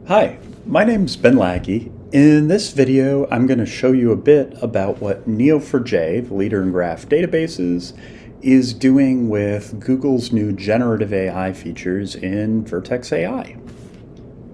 Hi, my name's Ben Lackey. In this video, I'm going to show you a bit about what Neo4j, the leader in graph databases, is doing with Google's new generative AI features in Vertex AI.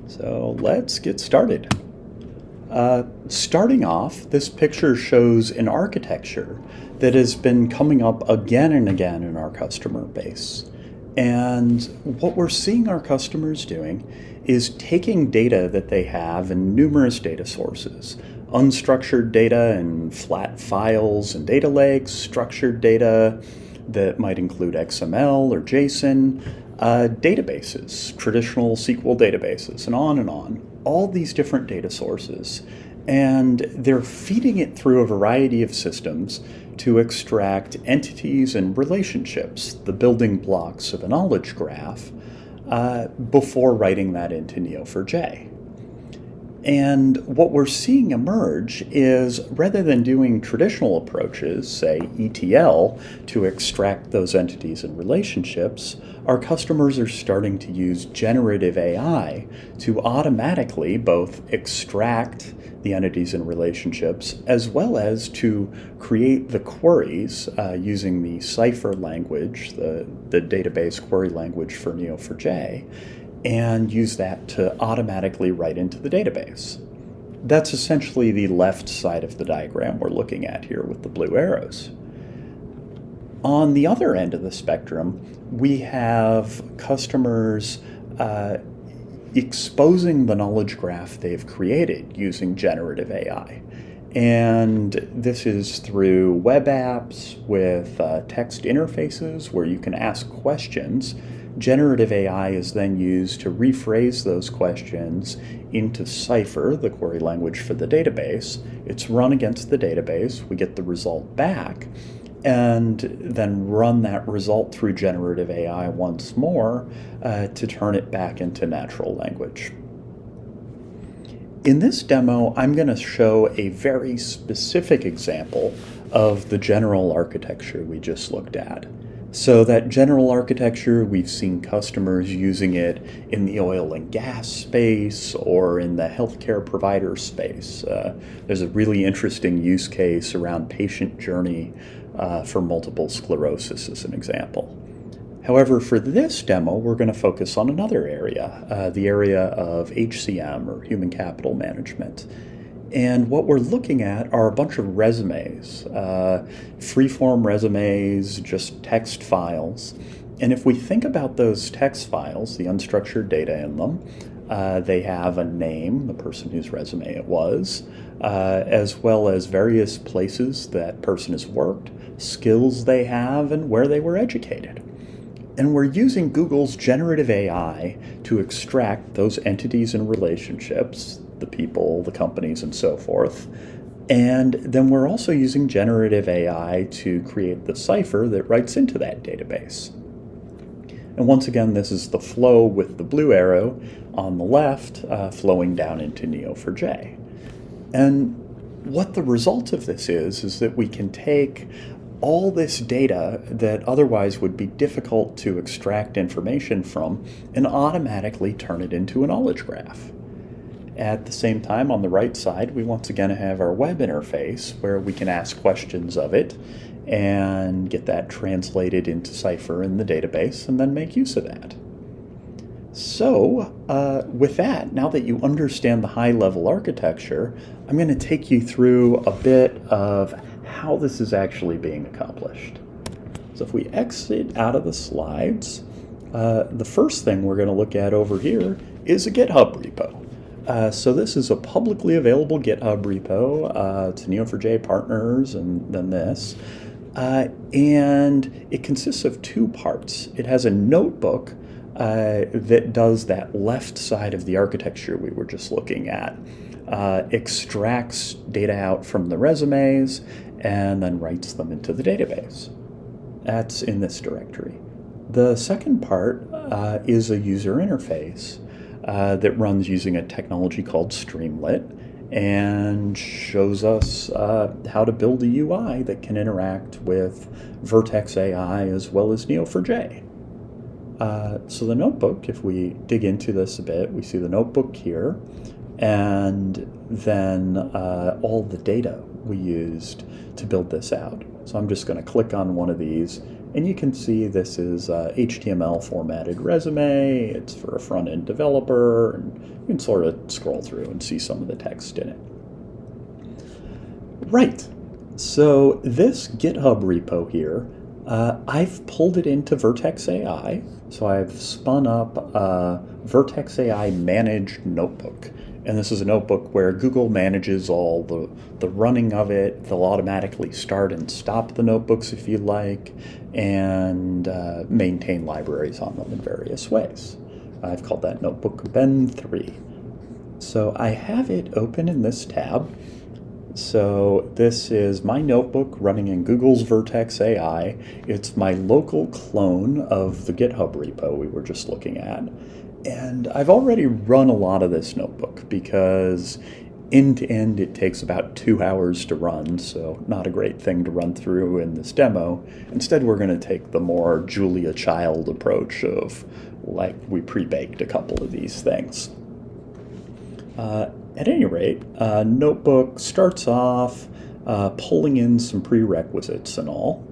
So let's get started. Starting off, this picture shows an architecture that has been coming up again and again in our customer base. And what we're seeing our customers doing is taking data that they have in numerous data sources, unstructured data in flat files and data lakes, structured data that might include XML or JSON, databases, traditional SQL databases, and on, all these different data sources. And they're feeding it through a variety of systems to extract entities and relationships, the building blocks of a knowledge graph, before writing that into Neo4j. And what we're seeing emerge is, rather than doing traditional approaches, say ETL, to extract those entities and relationships, our customers are starting to use generative AI to automatically both extract the entities and relationships, as well as to create the queries using the Cipher language, the database query language for Neo4j, and use that to automatically write into the database. That's essentially the left side of the diagram we're looking at here with the blue arrows. On the other end of the spectrum, we have customers exposing the knowledge graph they've created using generative AI. And this is through web apps with text interfaces where you can ask questions. Generative AI is then used to rephrase those questions into Cipher, the query language for the database. It's run against the database. We get the result back, and then run that result through generative AI once more to turn it back into natural language. In this demo, I'm going to show a very specific example of the general architecture we just looked at. So that general architecture, we've seen customers using it in the oil and gas space or in the healthcare provider space. There's a really interesting use case around patient journey for multiple sclerosis as an example. However, for this demo, we're going to focus on another area, the area of HCM, or human capital management. And what we're looking at are a bunch of resumes, free-form resumes, just text files. And if we think about those text files, the unstructured data in them, they have a name, the person whose resume it was, as well as various places that person has worked, skills they have, and where they were educated. And we're using Google's generative AI to extract those entities and relationships, the people, the companies, and so forth. And then we're also using generative AI to create the cipher that writes into that database. And once again, this is the flow with the blue arrow on the left flowing down into Neo4j. And what the result of this is that we can take all this data that otherwise would be difficult to extract information from and automatically turn it into a knowledge graph. At the same time, on the right side, we once again have our web interface where we can ask questions of it and get that translated into Cipher in the database and then make use of that. So with that, now that you understand the high-level architecture, I'm going to take you through a bit of how this is actually being accomplished. So if we exit out of the slides, the first thing we're going to look at over here is a GitHub repo. So this is a publicly available GitHub repo to Neo4j partners and then this. And it consists of two parts. It has a notebook that does that left side of the architecture we were just looking at. Extracts data out from the resumes and then writes them into the database. That's in this directory. The second part is a user interface that runs using a technology called Streamlit and shows us how to build a UI that can interact with Vertex AI as well as Neo4j. So the notebook, if we dig into this a bit, we see the notebook here, and then all the data we used to build this out. So I'm just going to click on one of these, and you can see this is HTML formatted resume. It's for a front-end developer, and you can sort of scroll through and see some of the text in it. Right, so this GitHub repo here, I've pulled it into Vertex AI. So I've spun up a Vertex AI managed notebook. And this is a notebook where Google manages all the running of it. They'll automatically start and stop the notebooks if you like, and maintain libraries on them in various ways. I've called that notebook Ben 3. So I have it open in this tab. So this is my notebook running in Google's Vertex AI. It's my local clone of the GitHub repo we were just looking at. And I've already run a lot of this notebook because end to end it takes about 2 hours to run, so not a great thing to run through in this demo. Instead, we're going to take the more Julia Child approach of, like, we pre-baked a couple of these things. At any rate, notebook starts off pulling in some prerequisites and all,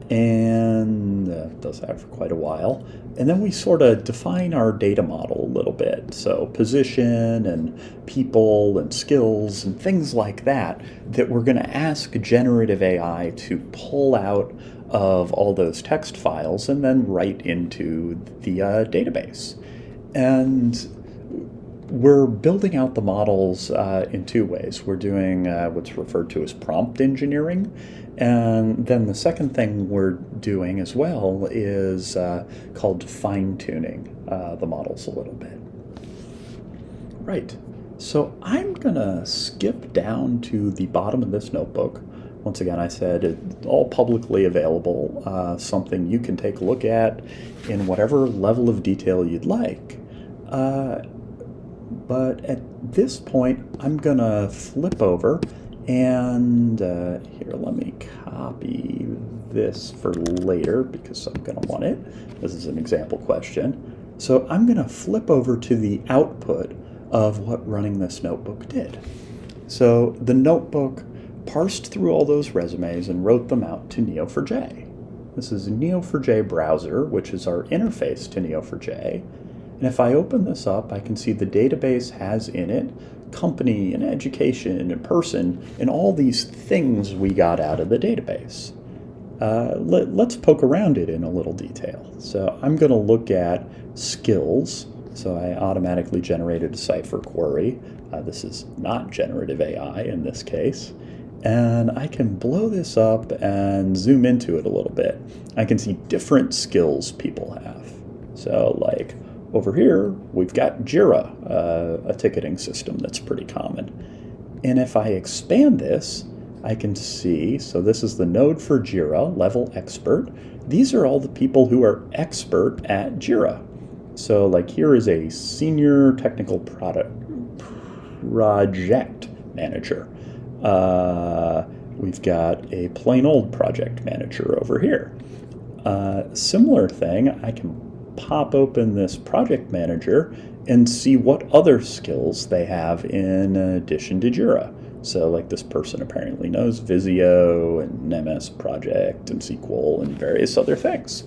and does that for quite a while. And then we sort of define our data model a little bit. So position and people and skills and things like that we're going to ask generative AI to pull out of all those text files and then write into the database. And we're building out the models in two ways. We're doing what's referred to as prompt engineering. And then the second thing we're doing as well is called fine-tuning the models a little bit. Right. So I'm going to skip down to the bottom of this notebook. Once again, I said it's all publicly available, something you can take a look at in whatever level of detail you'd like. But at this point, I'm going to flip over and here, let me copy this for later because I'm going to want it. This is an example question. So I'm going to flip over to the output of what running this notebook did. So the notebook parsed through all those resumes and wrote them out to Neo4j. This is Neo4j browser, which is our interface to Neo4j. And if I open this up, I can see the database has in it company and education and person and all these things we got out of the database. Let's poke around it in a little detail. So I'm going to look at skills. So I automatically generated a Cypher query. This is not generative AI in this case. And I can blow this up and zoom into it a little bit. I can see different skills people have. So like over here, we've got Jira, a ticketing system that's pretty common. And if I expand this, I can see, so this is the node for Jira, level expert. These are all the people who are expert at Jira. So like here is a senior technical project manager. We've got a plain old project manager over here. Similar thing, I can pop open this project manager and see what other skills they have in addition to Jira. So like this person apparently knows Visio and MS Project and SQL and various other things.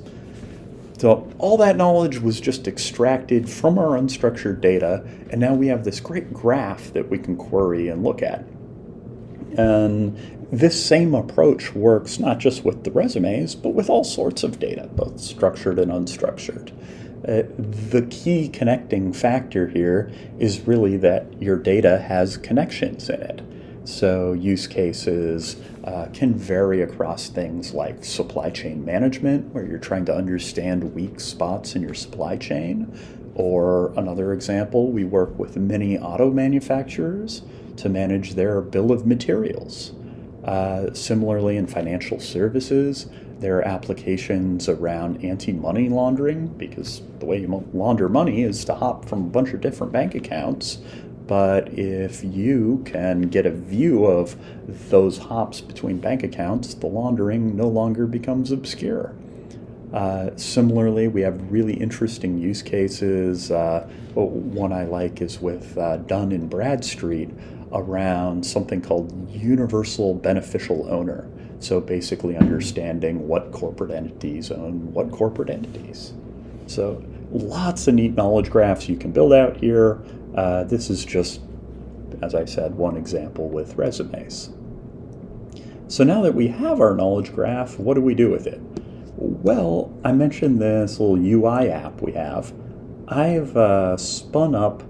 So all that knowledge was just extracted from our unstructured data, and now we have this great graph that we can query and look at. And this same approach works not just with the resumes, but with all sorts of data, both structured and unstructured. The key connecting factor here is really that your data has connections in it. So use cases can vary across things like supply chain management, where you're trying to understand weak spots in your supply chain. Or another example, we work with many auto manufacturers to manage their bill of materials. Similarly, in financial services, there are applications around anti-money laundering, because the way you launder money is to hop from a bunch of different bank accounts. But if you can get a view of those hops between bank accounts, the laundering no longer becomes obscure. Similarly, we have really interesting use cases. One I like is with Dunn & Bradstreet around something called universal beneficial owner. So basically understanding what corporate entities own what corporate entities. So lots of neat knowledge graphs you can build out here. This is just, as I said, one example with resumes. So now that we have our knowledge graph, what do we do with it? Well, I mentioned this little UI app we have. I've spun up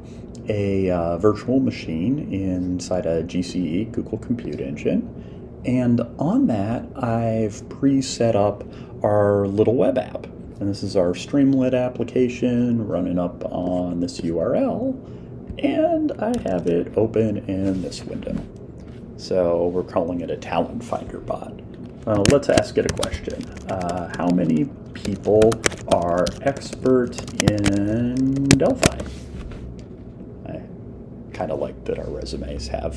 a virtual machine inside a GCE, Google Compute Engine, and on that I've pre-set up our little web app. And this is our Streamlit application running up on this URL, and I have it open in this window. So we're calling it a talent finder bot. Let's ask it a question. How many people are expert in Delphi? I kind of like that our resumes have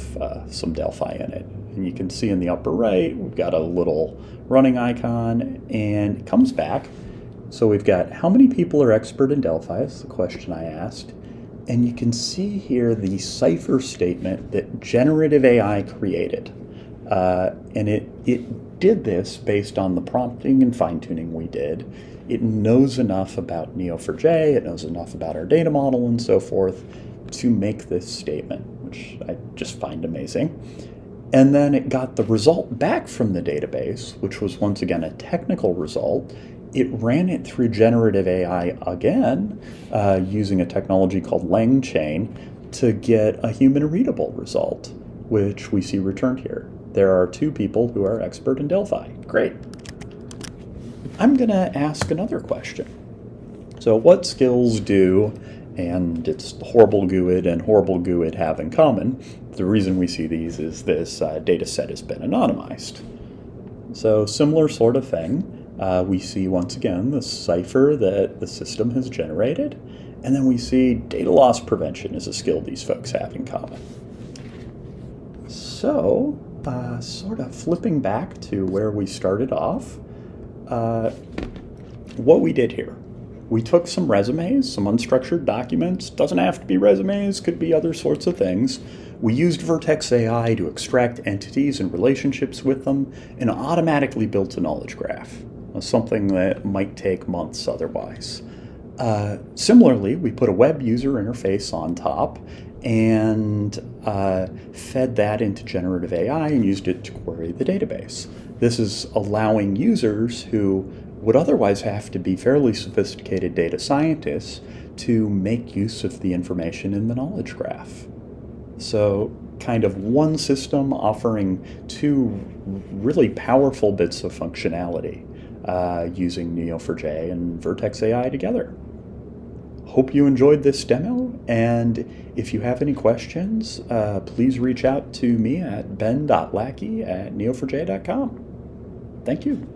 some Delphi in it. And you can see in the upper right, we've got a little running icon, and it comes back. So we've got how many people are expert in Delphi is the question I asked. And you can see here the cipher statement that generative AI created. And it did this based on the prompting and fine-tuning we did. It knows enough about Neo4j, it knows enough about our data model and so forth to make this statement, which I just find amazing. And then it got the result back from the database, which was once again a technical result. It ran it through generative AI again, using a technology called LangChain to get a human-readable result, which we see returned here. There are 2 people who are expert in Delphi. Great. I'm going to ask another question. So what skills do, and it's horrible GUID and horrible GUID have in common? The reason we see these is this data set has been anonymized. So similar sort of thing. We see once again the cipher that the system has generated, and then we see data loss prevention is a skill these folks have in common. So, sort of flipping back to where we started off, what we did here. We took some resumes, some unstructured documents, doesn't have to be resumes, could be other sorts of things. We used Vertex AI to extract entities and relationships with them, and automatically built a knowledge graph, something that might take months otherwise. Similarly, we put a web user interface on top and fed that into generative AI and used it to query the database. This is allowing users who would otherwise have to be fairly sophisticated data scientists to make use of the information in the knowledge graph. So kind of one system offering 2 really powerful bits of functionality using Neo4j and Vertex AI together. Hope you enjoyed this demo, and if you have any questions, please reach out to me at ben.lackey@neo4j.com. Thank you.